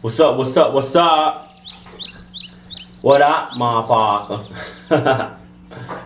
What's up, what's up, what's up? What up, motherfucker?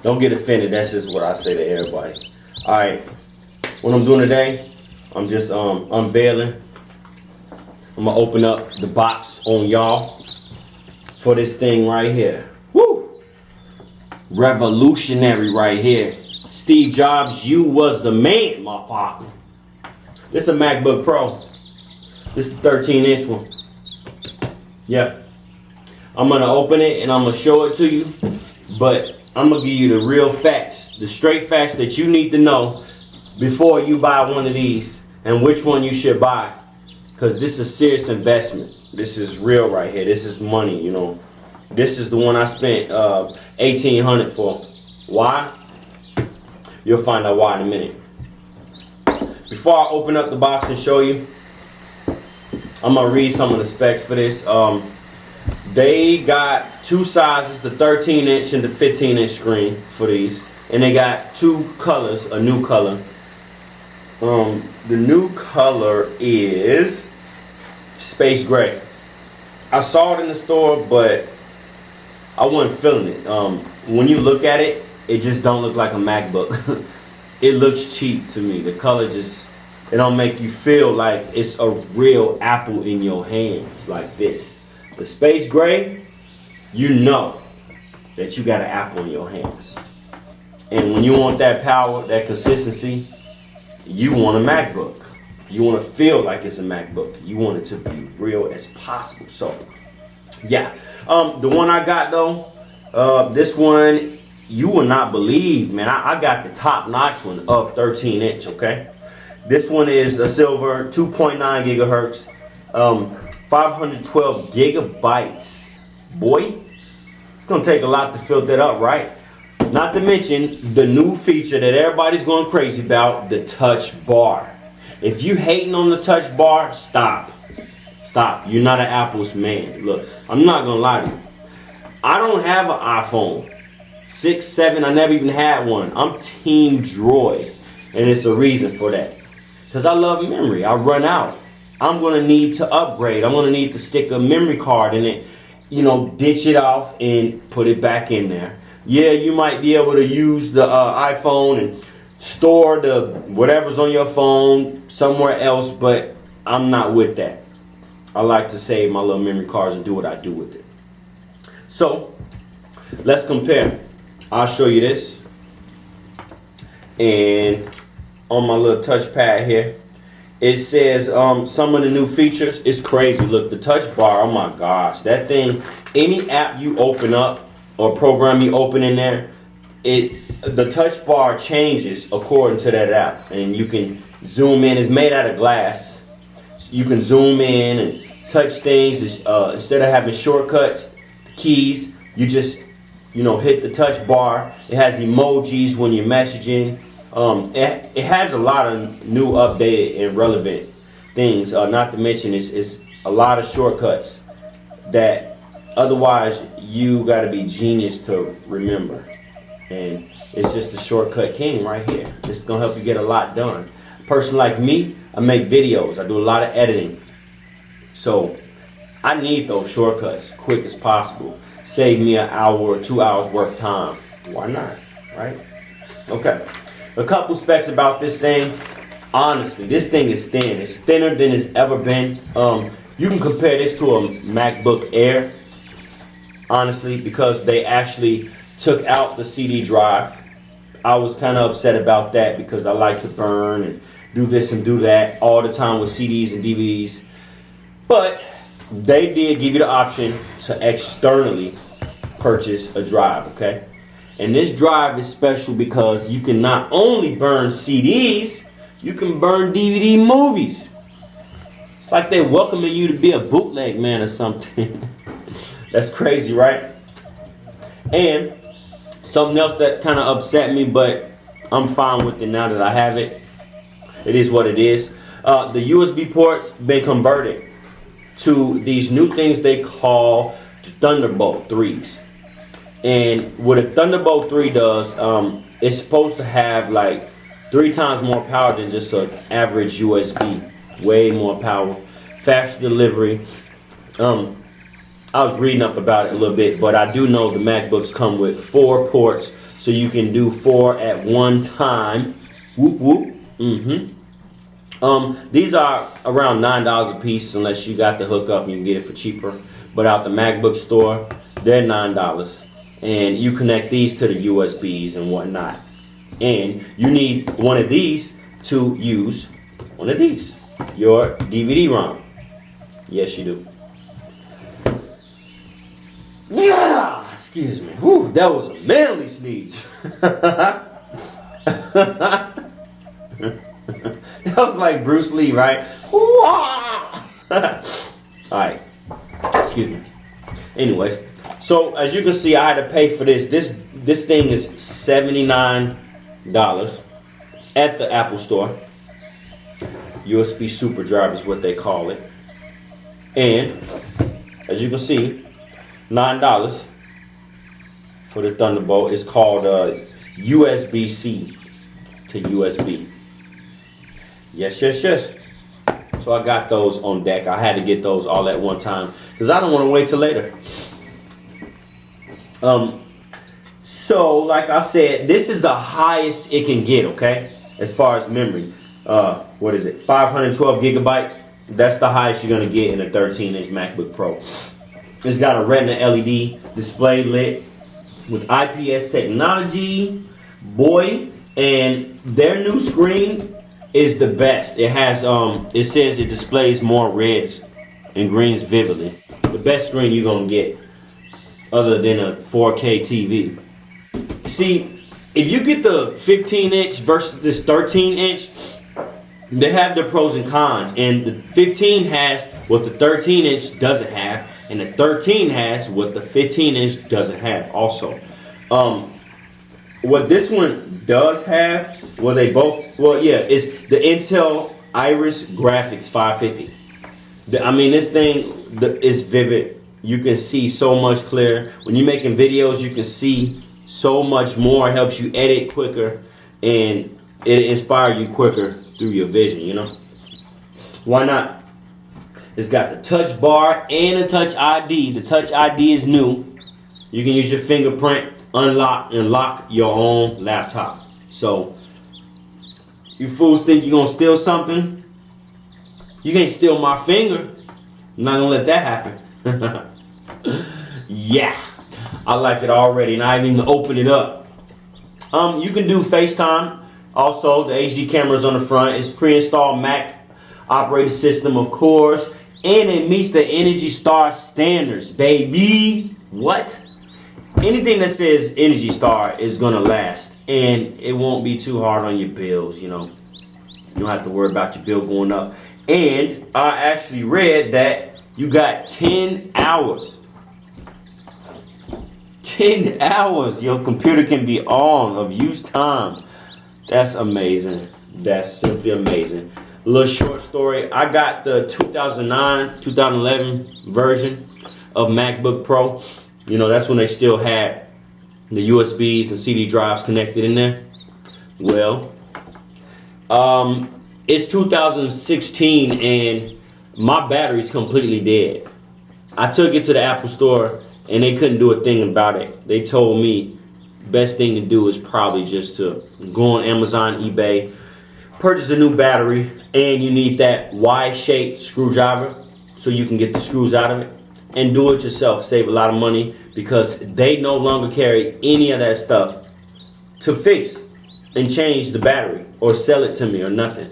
Don't get offended, that's just what I say to everybody. Alright, what I'm doing today, I'm just unveiling. I'm gonna open up the box on y'all for this thing right here. Woo! Revolutionary right here. Steve Jobs, you was the man, motherfucker. This is a MacBook Pro. This is the 13-inch one. Yeah. I'm gonna open it and I'm gonna show it to you, but I'm gonna give you the real facts, the straight facts that you need to know before you buy one of these and which one you should buy, because this is serious investment. This is real right here. This is money, you know. This is the one I spent $1,800 for. Why? You'll find out why in a minute. Before I open up the box and show you, I'm gonna read some of the specs for this. They got two sizes, the 13-inch and the 15-inch screen for these, and they got two colors, a new color. The new color is space gray. I saw it in the store, but I wasn't feeling it. When you look at it, it just don't look like a MacBook. It looks cheap to me. The color just, it don't make you feel like it's a real Apple in your hands like this. The space gray, you know that you got an Apple in your hands. And when you want that power, that consistency, you want a MacBook. You want to feel like it's a MacBook. You want it to be real as possible. So, yeah. The one I got though, this one, you will not believe, man. I got the top-notch one of 13-inch, okay? This one is a silver, 2.9 gigahertz, 512 gigabytes. Boy, it's gonna take a lot to fill that up, right? Not to mention the new feature that everybody's going crazy about, the touch bar. If you hating on the touch bar, stop. Stop. You're not an Apple's man. Look, I'm not gonna lie to you. I don't have an iPhone 6, 7. I never even had one. I'm Team Droid, and it's a reason for that. Because I love memory. I run out. I'm going to need to upgrade. I'm going to need to stick a memory card in it, you know, ditch it off and put it back in there. Yeah, you might be able to use the iPhone and store the whatever's on your phone somewhere else, but I'm not with that. I like to save my little memory cards and do what I do with it. So, let's compare. I'll show you this. And on my little touchpad here, it says some of the new features. It's crazy. Look, the touch bar, oh my gosh. That thing, any app you open up or program you open in there, the touch bar changes according to that app. And you can zoom in. It's made out of glass. So you can zoom in and touch things. Instead of having shortcuts, keys, you just, you know, hit the touch bar. It has emojis when you're messaging. It has a lot of new updated and relevant things. Not to mention it's a lot of shortcuts that otherwise you got to be genius to remember. And it's just the shortcut king right here. This is going to help you get a lot done. A person like me, I make videos. I do a lot of editing. So I need those shortcuts quick as possible. Save me an hour or 2 hours worth of time. Why not, right? Okay. A couple specs about this thing. Honestly, this thing is thin. It's thinner than it's ever been. You can compare this to a MacBook Air, honestly, because they actually took out the CD drive. I was kind of upset about that because I like to burn and do this and do that all the time with CDs and DVDs. But they did give you the option to externally purchase a drive, okay? And this drive is special because you can not only burn CDs, you can burn DVD movies. It's like they're welcoming you to be a bootleg man or something. That's crazy, right? And something else that kind of upset me, but I'm fine with it now that I have it. It is what it is. The USB ports been converted to these new things they call the Thunderbolt 3s. And what a Thunderbolt 3 does, it's supposed to have like 3 times more power than just an average USB. Way more power, faster delivery, I was reading up about it a little bit, but I do know the MacBooks come with 4 ports, so you can do 4 at one time. Whoop whoop. These are around $9 a piece, unless you got the hookup and you can get it for cheaper. But out the MacBook store, they're $9, and you connect these to the USBs and whatnot. And you need one of these to use one of these, your DVD-ROM. Yes, you do. Yeah, excuse me. Whew, that was a manly sneeze. That was like Bruce Lee, right? Alright. Excuse me. Anyways, so as you can see, I had to pay for this. This thing is $79 at the Apple Store. USB super drive is what they call it. And as you can see, $9 for the Thunderbolt. It's called USB-C to USB. Yes, yes, yes. So I got those on deck. I had to get those all at one time because I don't want to wait till later. So like I said, this is the highest it can get, okay? As far as memory. What is it? 512 gigabytes. That's the highest you're going to get in a 13-inch MacBook Pro. It's got a Retina LED display lit with IPS technology. Boy, and their new screen is the best. It has it says it displays more reds and greens vividly. The best screen you're gonna get other than a 4K TV. See, if you get the 15-inch versus this 13-inch, they have their pros and cons. And the 15 has what the 13-inch doesn't have, and the 13 has what the 15-inch doesn't have also. What this one does have, well, they both, well, yeah, it's the Intel Iris Graphics 550. I mean, this thing is vivid. You can see so much clearer. When you're making videos, you can see so much more. It helps you edit quicker, and it inspires you quicker through your vision, you know? Why not? It's got the touch bar and a touch ID. The touch ID is new. You can use your fingerprint, unlock and lock your own laptop. So, you fools think you're gonna steal something? You can't steal my finger. I'm not gonna let that happen. Yeah, I like it already, and I haven't even opened it up. You can do FaceTime. Also, the HD camera's on the front. It's pre-installed Mac operating system, of course, and it meets the Energy Star standards, baby. What? Anything that says Energy Star is gonna last, and it won't be too hard on your bills, you know. You don't have to worry about your bill going up. And I actually read that you got 10 hours. 10 hours your computer can be on of use time. That's amazing. That's simply amazing. A little short story. I got the 2009, 2011 version of MacBook Pro. You know, that's when they still had the USBs and CD drives connected in there. Well, it's 2016 and my battery's completely dead. I took it to the Apple Store and they couldn't do a thing about it. They told me best thing to do is probably just to go on Amazon, eBay, purchase a new battery, and you need that Y-shaped screwdriver so you can get the screws out of it. And do it yourself. Save a lot of money because they no longer carry any of that stuff to fix and change the battery or sell it to me or nothing.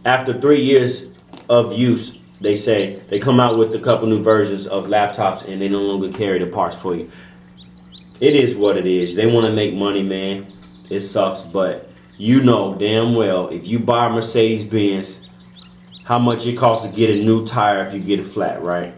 After 3 years of use, they say they come out with a couple new versions of laptops and they no longer carry the parts for you. It is what it is. They want to make money, man. It sucks, but you know damn well if you buy a Mercedes-Benz, how much it costs to get a new tire if you get it flat, right?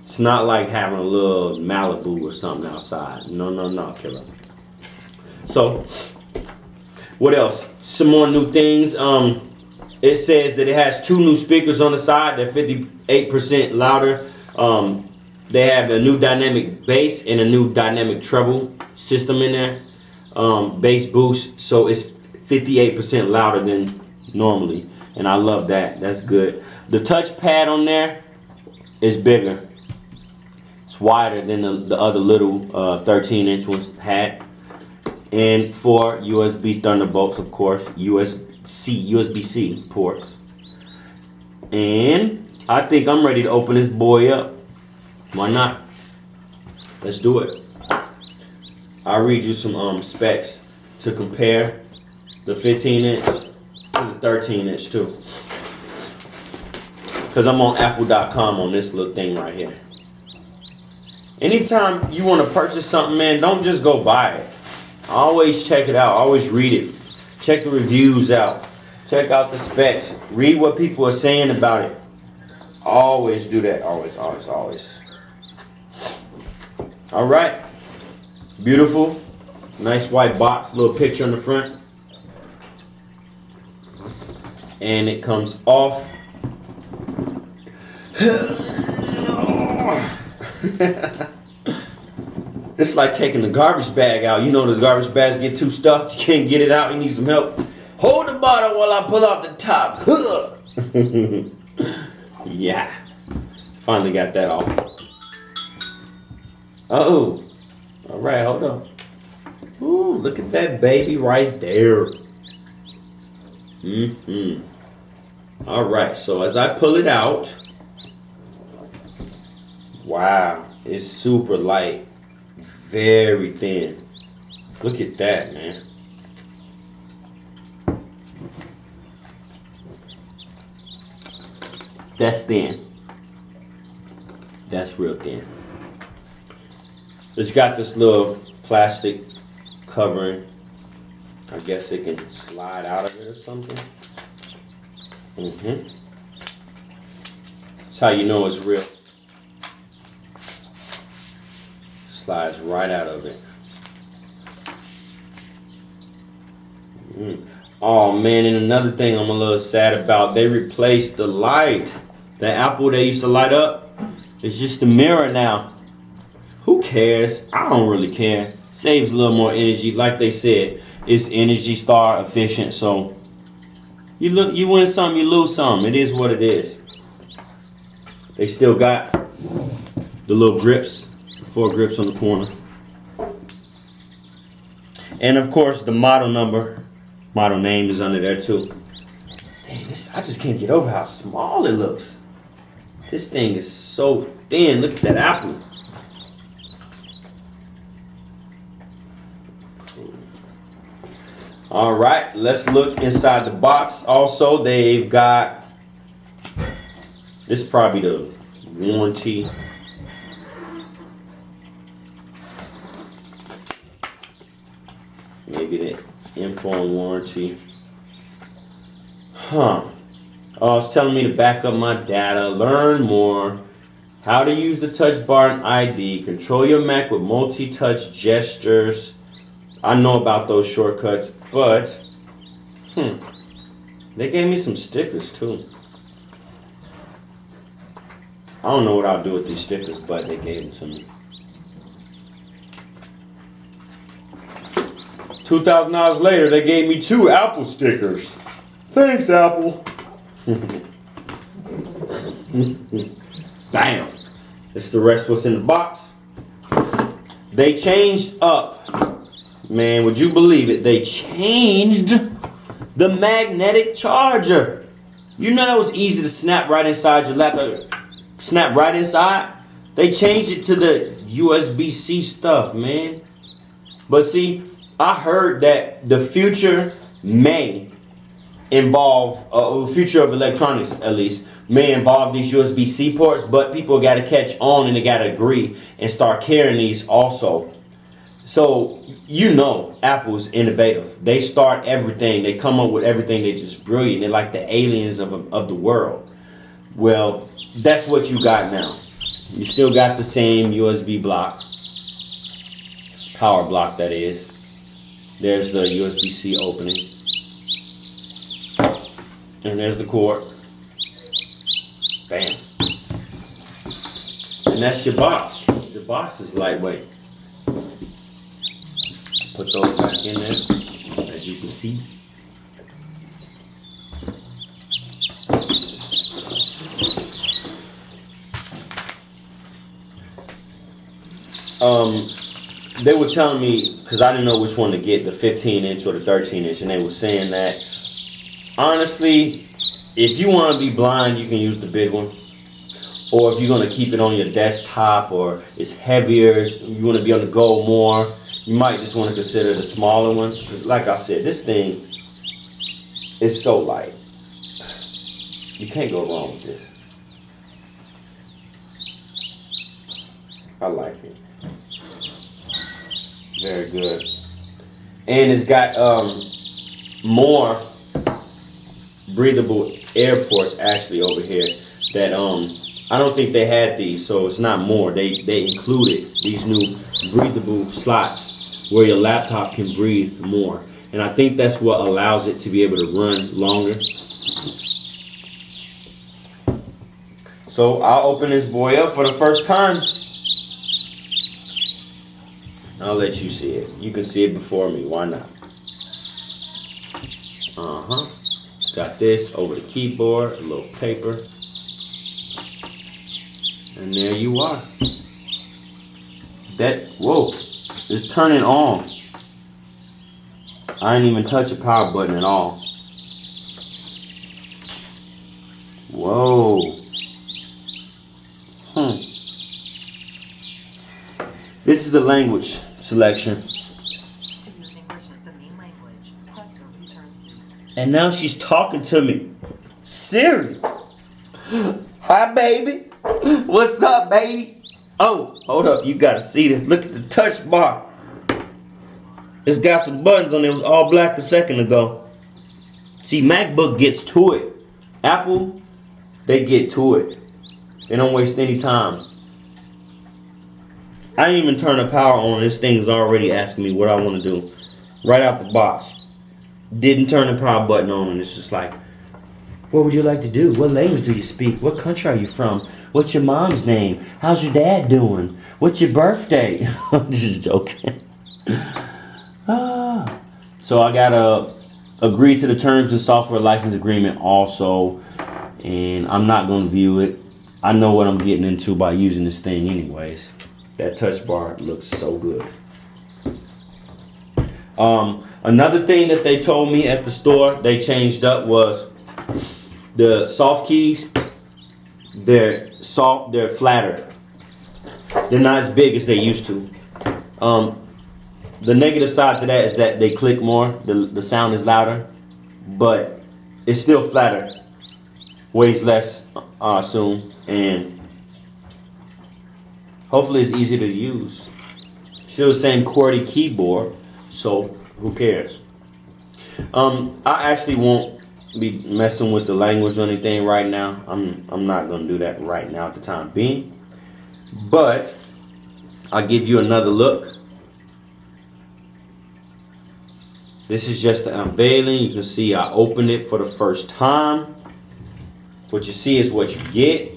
It's not like having a little Malibu or something outside. No, killer. So, what else? Some more new things. It says that it has 2 new speakers on the side. They're 58% louder. They have a new dynamic bass and a new dynamic treble system in there. Bass boost. So it's 58% louder than normally. And I love that. That's good. The touchpad on there It's bigger. It's wider than the other little 13-inch ones had. And 4 USB Thunderbolts, of course, USB-C ports. And I think I'm ready to open this boy up. Why not? Let's do it. I'll read you some specs to compare the 15-inch to the 13-inch too. Because I'm on apple.com on this little thing right here. Anytime you want to purchase something, man, don't just go buy it. Always check it out. Always read it. Check the reviews out. Check out the specs. Read what people are saying about it. Always do that. Always, always, always. All right. Beautiful. Nice white box. Little picture on the front. And it comes off. It's like taking the garbage bag out. You know the garbage bags get too stuffed. You can't get it out. You need some help. Hold the bottom while I pull out the top. Yeah. Finally got that off. Oh. All right, hold on. Ooh, look at that baby right there. All right, so as I pull it out, wow, it's super light, very thin. Look at that, man. That's thin. That's real thin. It's got this little plastic covering. I guess it can slide out of it or something. That's how you know it's real. Slides right out of it. Oh man, and another thing I'm a little sad about, they replaced the light. The Apple they used to light up, it's just a mirror now. Who cares? I don't really care. Saves a little more energy. Like they said, it's Energy Star efficient, so you win some, you lose some. It is what it is. They still got the little grips, 4 grips on the corner. And of course the model name is under there too. Dang, I just can't get over how small it looks. This thing is so thin. Look at that Apple. All right, let's look inside the box. Also, they've got, this is probably the warranty. Maybe the info and warranty. Oh, it's telling me to back up my data, learn more, how to use the touch bar and ID, control your Mac with multi-touch gestures. I know about those shortcuts, but they gave me some stickers too. I don't know what I'll do with these stickers, but they gave them to me. $2,000 later, they gave me 2 Apple stickers. Thanks, Apple. Bam. That's the rest of what's in the box. They changed up. Man, would you believe it? They changed the magnetic charger. You know that was easy to snap right inside your laptop. Snap right inside. They changed it to the USB-C stuff, man. But see, I heard that the future may involve, the future of electronics at least, may involve these USB-C ports, but people got to catch on and they got to agree and start carrying these also. So, you know, Apple's innovative. They start everything. They come up with everything. They're just brilliant. They're like the aliens of the world. Well, that's what you got now. You still got the same USB block. Power block, that is. There's the USB-C opening. And there's the cord. Bam. And that's your box. The box is lightweight. Put those back in there, as you can see. they were telling me, because I didn't know which one to get, the 15-inch or the 13-inch, and they were saying that, honestly, if you want to be blind, you can use the big one. Or if you're going to keep it on your desktop, or it's heavier, you want to be on the go more, you might just want to consider the smaller one. Because like I said, this thing is so light. You can't go wrong with this. I like it. Very good. And it's got more breathable air ports actually over here that I don't think they had these, so it's not more. They included these new breathable slots where your laptop can breathe more. And I think that's what allows it to be able to run longer. So I'll open this boy up for the first time. I'll let you see it. You can see it before me. Why not? Got this over the keyboard, a little paper. And there you are. Whoa, it's turning on. I didn't even touch a power button at all. Whoa. This is the language selection. And now she's talking to me. Siri. Hi, baby. What's up, baby? Oh, hold up. You gotta see this. Look at the touch bar. It's got some buttons on it. It was all black a second ago. See, MacBook gets to it. Apple, they get to it. They don't waste any time. I didn't even turn the power on. This thing's already asking me what I want to do. Right out the box. Didn't turn the power button on, and it's just like, what would you like to do? What language do you speak? What country are you from? What's your mom's name? How's your dad doing? What's your birthday? I'm just joking. So I gotta agree to the terms and software license agreement also, and I'm not gonna view it. I know what I'm getting into by using this thing anyways. That touch bar looks so good. Another thing that they told me at the store they changed up was the soft keys. They're soft, they're flatter. They're not as big as they used to. The negative side to that is that they click more. The sound is louder, but it's still flatter. Weighs less, I assume, and hopefully it's easy to use. Still the same QWERTY keyboard, so who cares? I actually won't be messing with the language or anything right now. I'm not gonna do that right now at the time being. But I'll give you another look. This is just the unveiling. You can see I opened it for the first time. What you see is what you get.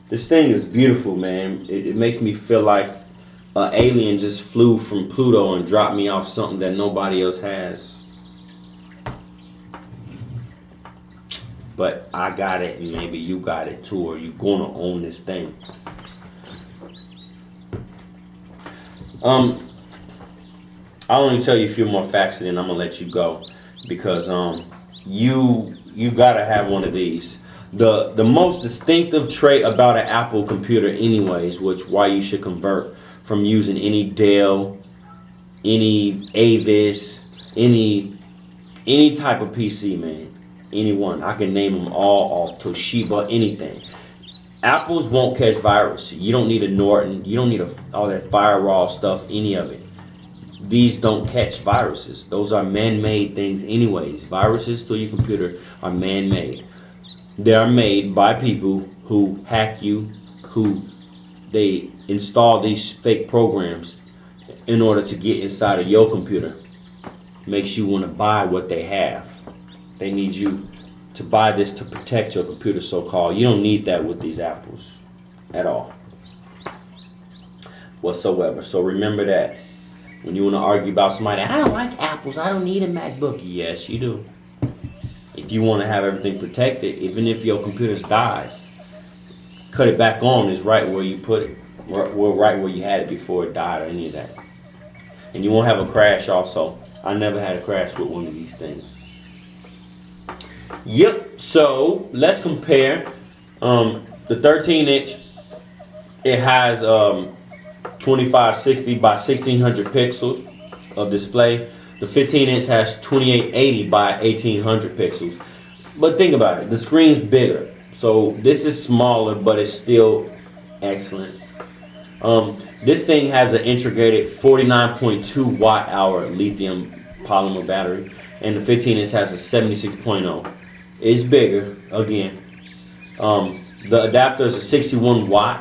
This thing is beautiful, man. It makes me feel like an alien just flew from Pluto and dropped me off something that nobody else has. But I got it, and maybe you got it too, or you're gonna own this thing. I'll only tell you a few more facts, and then I'm gonna let you go, because you gotta have one of these. The most distinctive trait about an Apple computer, anyways, why you should convert from using any Dell, any Avis, any type of PC, man. Anyone. I can name them all off. Toshiba, anything. Apples won't catch virus. You don't need a Norton. You don't need all that firewall stuff, any of it. These don't catch viruses. Those are man-made things anyways. Viruses to your computer are man-made. They are made by people who hack you, who they install these fake programs in order to get inside of your computer. Makes you want to buy what they have. They need you to buy this to protect your computer, so-called. You don't need that with these Apples at all. Whatsoever. So remember that. When you want to argue about somebody, I don't like Apples, I don't need a MacBook. Yes, you do. If you want to have everything protected, even if your computer dies, cut it back on is right where you put it. right where you had it before it died or any of that. And you won't have a crash also. I never had a crash with one of these things. Yep, so let's compare the 13-inch. It has 2560 by 1600 pixels of display. The 15-inch has 2880 by 1800 pixels. But think about it, the screen's bigger. So this is smaller, but it's still excellent. This thing has an integrated 49.2 watt hour lithium polymer battery, and the 15-inch has a 76.0. It's bigger again. The adapter is a 61 watt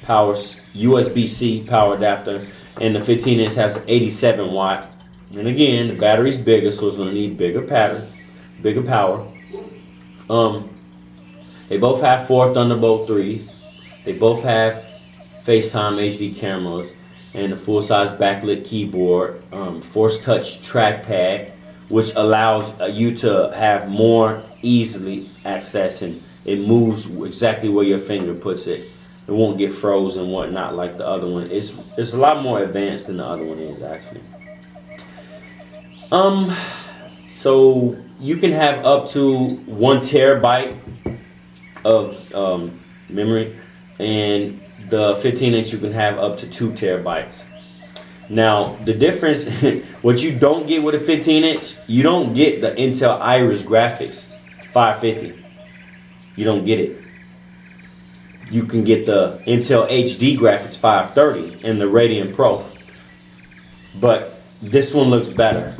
power USB-C power adapter, and the 15-inch has an 87 watt. And again, the battery's bigger, so it's going to need bigger power. They both have 4 Thunderbolt 3s. They both have FaceTime HD cameras and a full-size backlit keyboard, Force Touch trackpad, which allows you to have more easily access, and it moves exactly where your finger puts it. It won't get frozen and whatnot like the other one. It's a lot more advanced than the other one is actually. So you can have up to 1 terabyte of memory, and the 15-inch you can have up to 2 terabytes. Now the difference, what you don't get with a 15-inch, you don't get the Intel Iris graphics 550. You don't get it. You can get the Intel HD graphics 530 and the Radeon Pro, but this one looks better.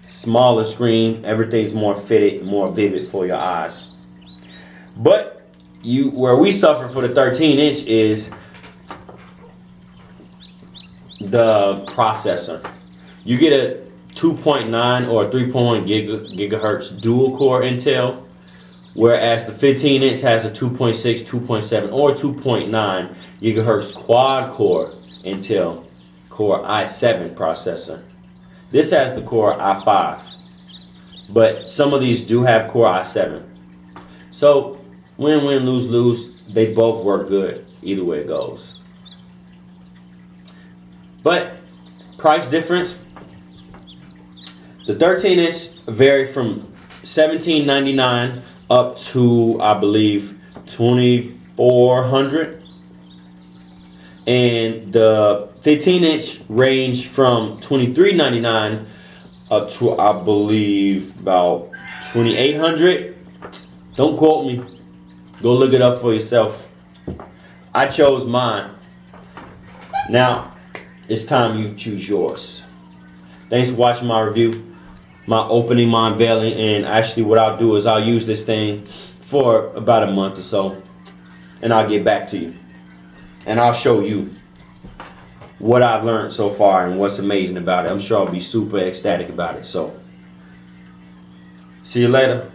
Smaller screen, everything's more fitted, more vivid for your eyes. But where we suffer for the 13-inch is the processor. You get a 2.9 or 3.1 gigahertz dual core Intel, whereas the 15-inch has a 2.6, 2.7, or 2.9 gigahertz quad core Intel Core i7 processor. This has the Core i5, but some of these do have Core i7. So win-win, lose-lose. They both work good either way it goes. But price difference, the 13-inch vary from $17.99 up to, I believe, $2,400, and the 15-inch range from $23.99 up to, I believe, about $2,800. Don't quote me. Go look it up for yourself. I chose mine. Now it's time you choose yours. Thanks for watching my review, my opening, my unveiling, and actually what I'll do is I'll use this thing for about a month or so, and I'll get back to you, and I'll show you what I've learned so far and what's amazing about it. I'm sure I'll be super ecstatic about it. So see you later.